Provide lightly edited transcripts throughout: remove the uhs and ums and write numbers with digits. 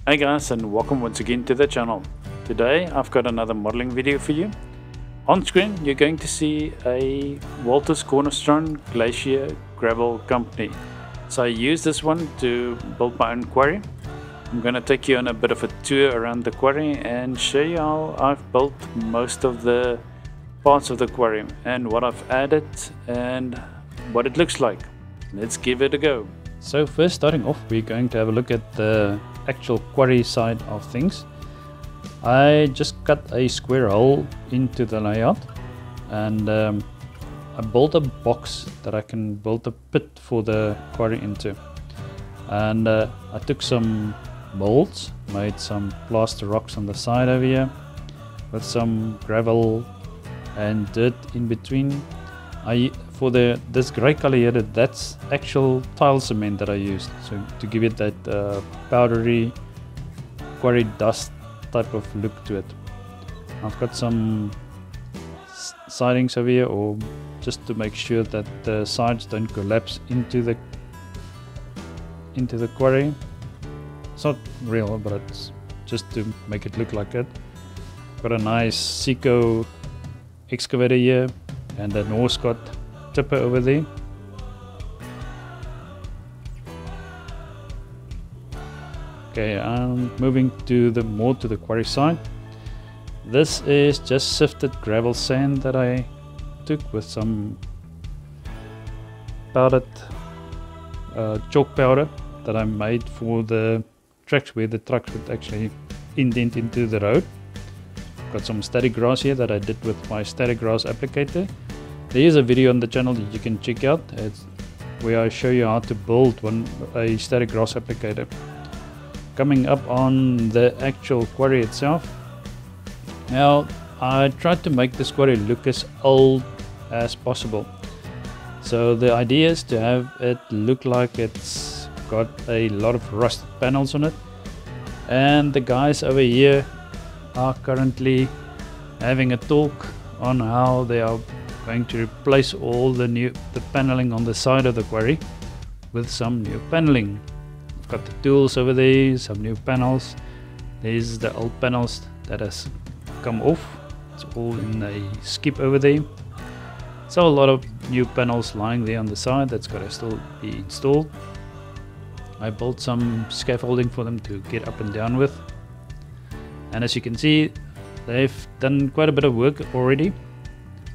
Hey guys, and welcome once again to the channel. Today I've got another modeling video for you. On screen you're going to see a Walthers Cornerstone glacier gravel company. So I use this one to build my own quarry. I'm going to take you on a bit of a tour around the quarry and show you how I've built most of the parts of the quarry and what I've added and what it looks like. Let's give it a go. So first, starting off, we're going to have a look at the actual quarry side of things. I just cut a square hole into the layout and I built a box that I can build a pit for the quarry into. And I took some molds, made some plaster rocks on the side over here with some gravel and dirt in between. For this grey color here, that's actual tile cement that I used, so to give it that powdery quarry dust type of look to it. I've got some sidings over here, or just to make sure that the sides don't collapse into the quarry. It's not real, but it's just to make it look like it. Got a nice Seco excavator here and a Northcott tipper over there. Okay, I'm moving to more to the quarry side. This is just sifted gravel sand that I took with some powdered chalk powder that I made for the tracks where the trucks would actually indent into the road. Got some static grass here that I did with my static grass applicator. There is a video on the channel that you can check out. It's where I show you how to build a static grass applicator. Coming up on the actual quarry itself. Now I tried to make this quarry look as old as possible. So the idea is to have it look like it's got a lot of rusted panels on it. And the guys over here are currently having a talk on how they are going to replace all the paneling on the side of the quarry with some new paneling. I've got the tools over there, some new panels. There's the old panels that has come off. It's all in a skip over there. So a lot of new panels lying there on the side that's got to still be installed. I built some scaffolding for them to get up and down with. And as you can see, they've done quite a bit of work already.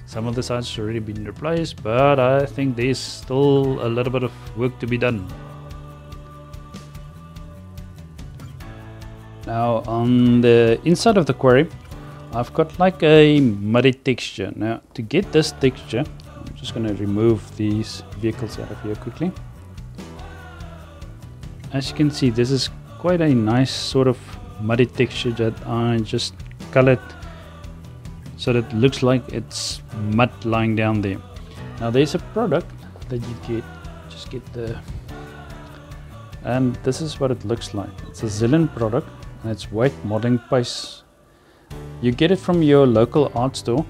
Some of the sides have already been replaced, but I think there's still a little bit of work to be done. Now on the inside of the quarry, I've got like a muddy texture. Now to get this texture, I'm just going to remove these vehicles out of here quickly. As you can see, this is quite a nice sort of muddy texture that I just colored so that it looks like it's mud lying down there. Now there's a product that you get and this is what it looks like. It's a Zillion product and it's white modeling paste. You get it from your local art store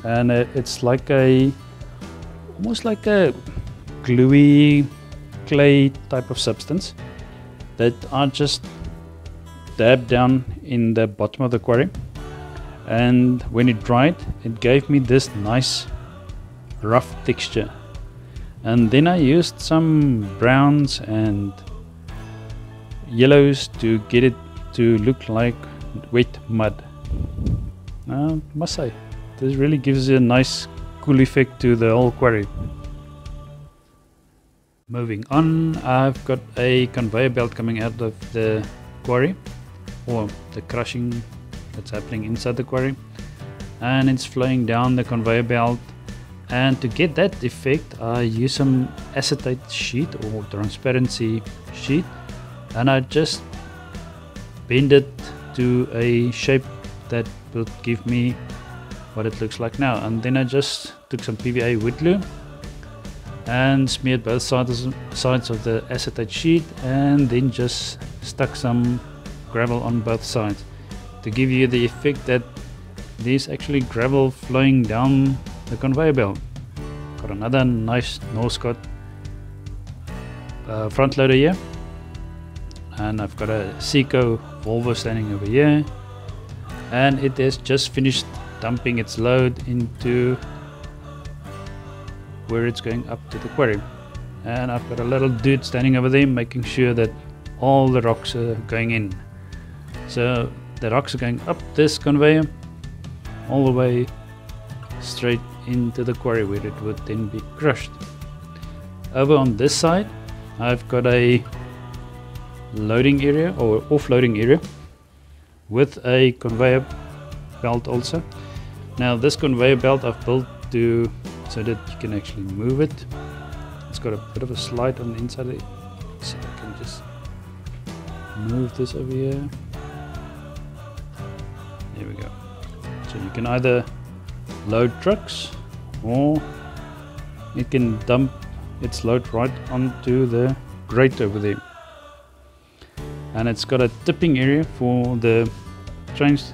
and it's like almost like a gluey clay type of substance that I just dab down in the bottom of the quarry, and when it dried it gave me this nice rough texture. And then I used some browns and yellows to get it to look like wet mud. I must say, this really gives a nice cool effect to the whole quarry. Moving on, I've got a conveyor belt coming out of the quarry, or the crushing that's happening inside the quarry, and it's flowing down the conveyor belt. And to get that effect, I use some acetate sheet or transparency sheet, and I just bend it to a shape that will give me what it looks like now. And then I just took some PVA wood glue and smeared both sides of the acetate sheet, and then just stuck some gravel on both sides to give you the effect that there's actually gravel flowing down the conveyor belt. Got another nice Northcott front loader here, and I've got a Seco Volvo standing over here, and it has just finished dumping its load into where it's going up to the quarry. And I've got a little dude standing over there making sure that all the rocks are going in. So the rocks are going up this conveyor all the way straight into the quarry where it would then be crushed. Over on this side I've got a loading area or offloading area with a conveyor belt also. Now this conveyor belt I've built so that you can actually move it. It's got a bit of a slide on the inside of it, so I can just move this over here. There we go. So you can either load trucks or it can dump its load right onto the grate over there. And it's got a tipping area for the trains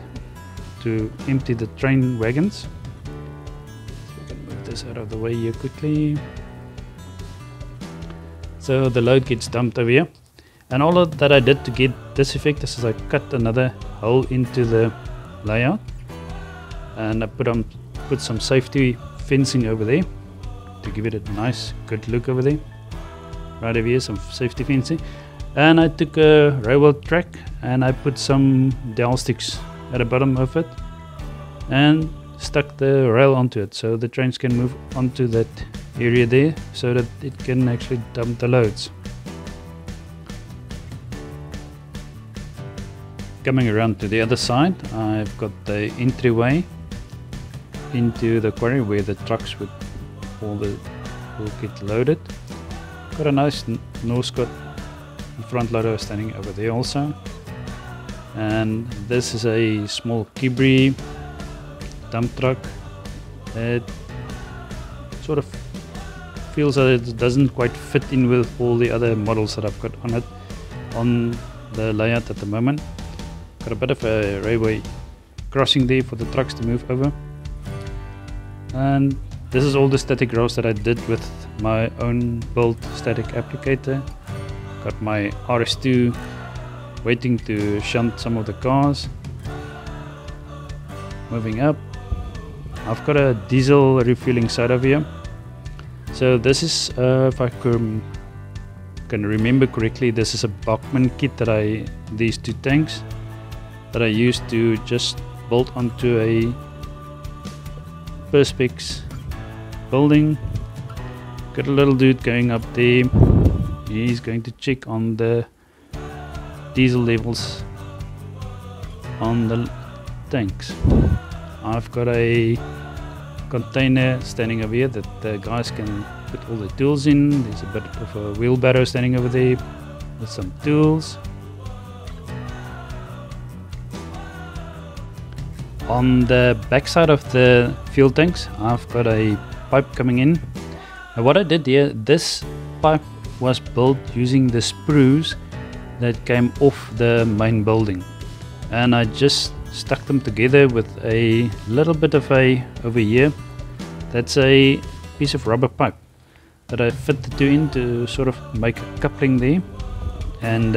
to empty the train wagons. So we can move this out of the way here quickly. So the load gets dumped over here, and all of that I did to get this effect is I cut another hole into the layout, and I put some safety fencing over there to give it a nice good look over there. Right over here, some safety fencing, and I took a railway track and I put some dowel sticks at the bottom of it and stuck the rail onto it so the trains can move onto that area there so that it can actually dump the loads. Coming around to the other side, I've got the entryway into the quarry where the trucks will get loaded. Got a nice Northcott front loader standing over there also, and this is a small Quarry dump truck. It sort of feels that it doesn't quite fit in with all the other models that I've got on it on the layout at the moment. Got a bit of a railway crossing there for the trucks to move over, and this is all the static rows that I did with my own built static applicator. Got my RS2 waiting to shunt some of the cars. Moving up, I've got a diesel refueling side over here. So this is, if I can remember correctly, this is a Bachmann kit that these two tanks that I used to just bolt onto a Perspex building. Got a little dude going up there. He's going to check on the diesel levels on the tanks. I've got a container standing over here that the guys can put all the tools in. There's a bit of a wheelbarrow standing over there with some tools. On the back side of the fuel tanks, I've got a pipe coming in. Now what I did here, this pipe was built using the sprues that came off the main building, and I just stuck them together with a little bit of over here, that's a piece of rubber pipe that I fit the two in to sort of make a coupling there. And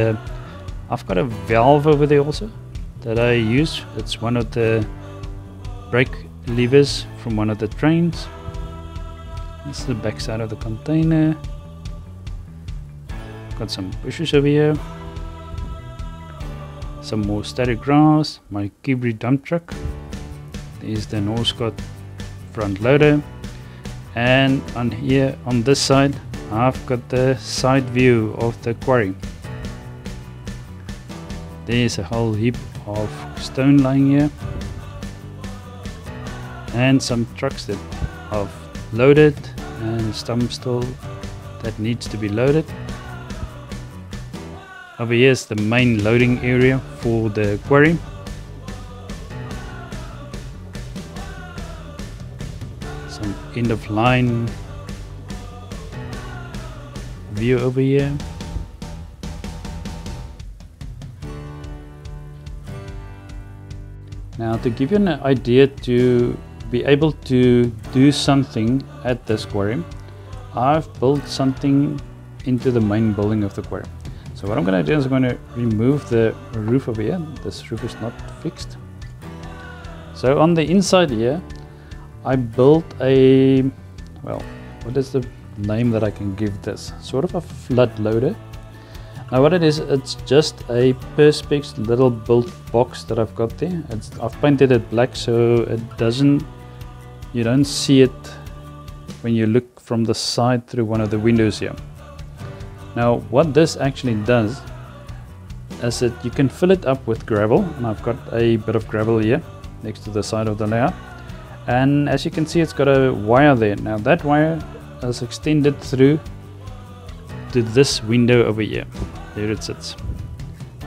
I've got a valve over there also that I use. It's one of the brake levers from one of the trains. This is the back side of the container. Got some bushes over here, some more static grass, my Quarry dump truck. There's the Northcott front loader, and on here on this side I've got the side view of the quarry. There's a whole heap of stone lying here and some trucks that I've loaded and some still that needs to be loaded. Over here is the main loading area for the quarry. Some end of line view over here. Now to give you an idea to be able to do something at this quarry, I've built something into the main building of the quarry. So what I'm going to do is I'm going to remove the roof over here. This roof is not fixed. So on the inside here, I built a, well, what is the name that I can give this? Sort of a flood loader. Now what it is, it's just a perspex little built box that I've got there. I've painted it black so it doesn't, you don't see it when you look from the side through one of the windows here. Now what this actually does is that you can fill it up with gravel, and I've got a bit of gravel here next to the side of the layout, and as you can see it's got a wire there. Now that wire is extended through to this window over here. There it sits.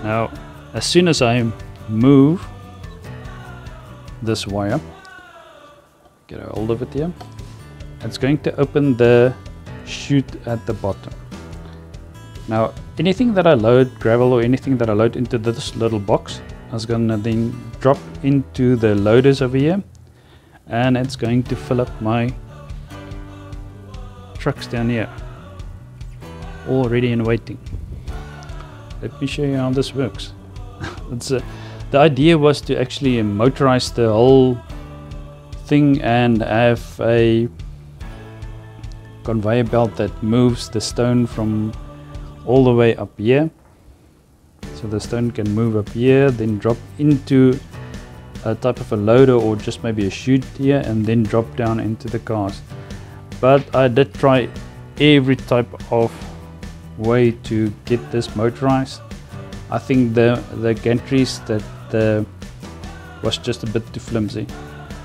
Now as soon as I move this wire, get a hold of it here, it's going to open the chute at the bottom. Now anything that I load, gravel or anything that I load into this little box, is going to then drop into the loaders over here, and it's going to fill up my trucks down here, all ready and waiting. Let me show you how this works. The idea was to actually motorize the whole thing and have a conveyor belt that moves the stone from all the way up here. So the stone can move up here, then drop into a type of a loader or just maybe a chute here, and then drop down into the cars. But I did try every type of way to get this motorized. I think the gantries that was just a bit too flimsy,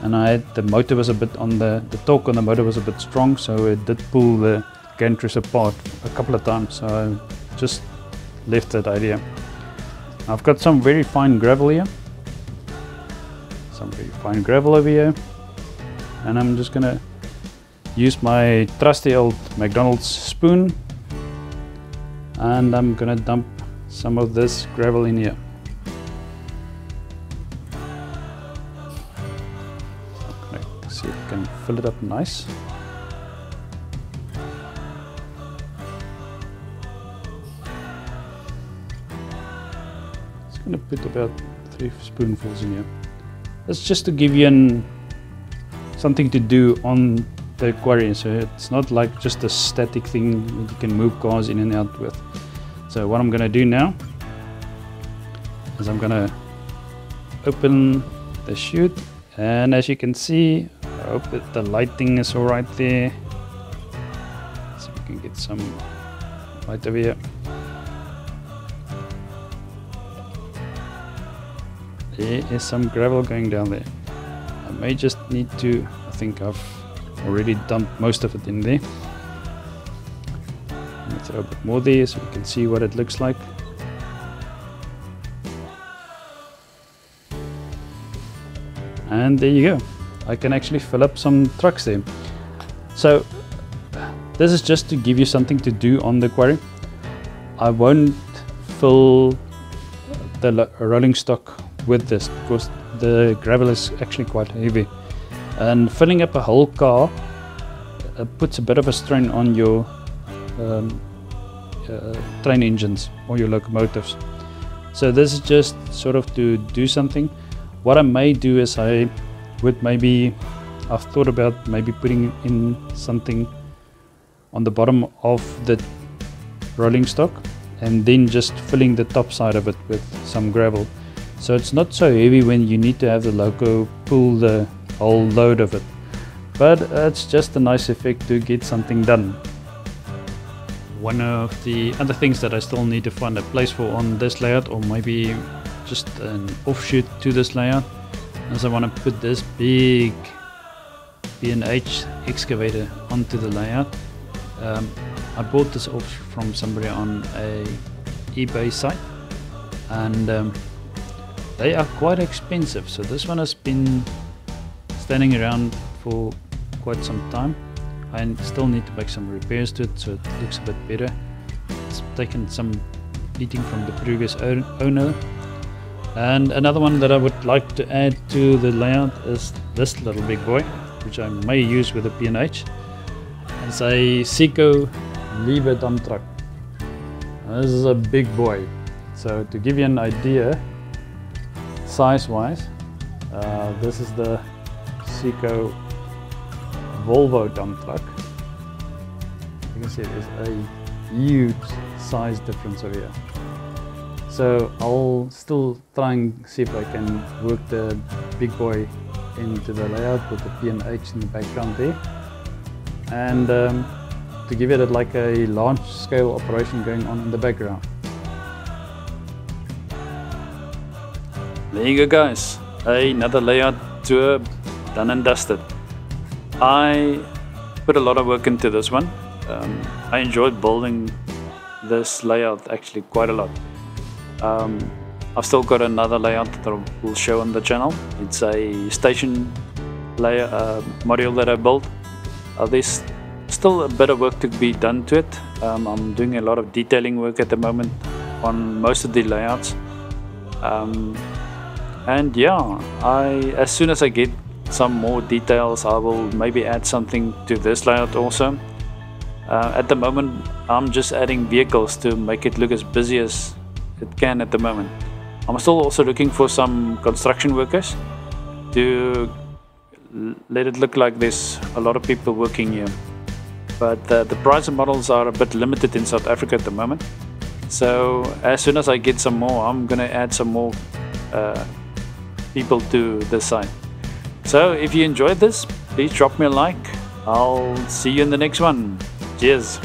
and the motor was a bit on the torque on the motor was a bit strong, so it did pull the gantries apart a couple of times, so I just left that idea. I've got some very fine gravel here, some very fine gravel over here, and I'm just gonna use my trusty old McDonald's spoon, and I'm gonna dump some of this gravel in here. Okay, see if I can fill it up nice. Just gonna put about 3 spoonfuls in here. That's just to give you something to do on the quarry, so it's not like just a static thing that you can move cars in and out with. So what I'm gonna do now is I'm gonna open the chute, and as you can see, I hope that the lighting is all right there. Let's see if we can get some light over here. There is some gravel going down there. I may just need to, I think I've already dumped most of it in there. Let me throw a bit more there so you can see what it looks like. And there you go. I can actually fill up some trucks there. So this is just to give you something to do on the quarry. I won't fill the rolling stock with this because the gravel is actually quite heavy, and filling up a whole car puts a bit of a strain on your train engines or your locomotives. So this is just sort of to do something. What I may do is I've thought about maybe putting in something on the bottom of the rolling stock and then just filling the top side of it with some gravel, so it's not so heavy when you need to have the loco pull the whole load of it, but it's just a nice effect to get something done. One of the other things that I still need to find a place for on this layout, or maybe just an offshoot to this layout, is I want to put this big B&H excavator onto the layout. I bought this off from somebody on a eBay site, and they are quite expensive, so this one has been standing around for quite some time. I still need to make some repairs to it so it looks a bit better. It's taken some beating from the previous owner. And another one that I would like to add to the layout is this little big boy, which I may use with a P&H. It's a Seco lever dump truck. This is a big boy. So to give you an idea, size-wise, this is the Seco Volvo dump truck. You can see there's a huge size difference over here. So I'll still try and see if I can work the big boy into the layout with the P&H in the background there. And to give it like a large scale operation going on in the background. There you go guys, another layout tour done and dusted. I put a lot of work into this one. I enjoyed building this layout actually quite a lot. I've still got another layout that I will show on the channel. It's a station layer module that I built. There's still a bit of work to be done to it. I'm doing a lot of detailing work at the moment on most of the layouts. And yeah, as soon as I get some more details, I will maybe add something to this layout also. At the moment, I'm just adding vehicles to make it look as busy as it can at the moment. I'm still also looking for some construction workers to let it look like there's a lot of people working here. But the price of models are a bit limited in South Africa at the moment. So as soon as I get some more, I'm gonna add some more people to the site. So if you enjoyed this, please drop me a like. I'll see you in the next one. Cheers.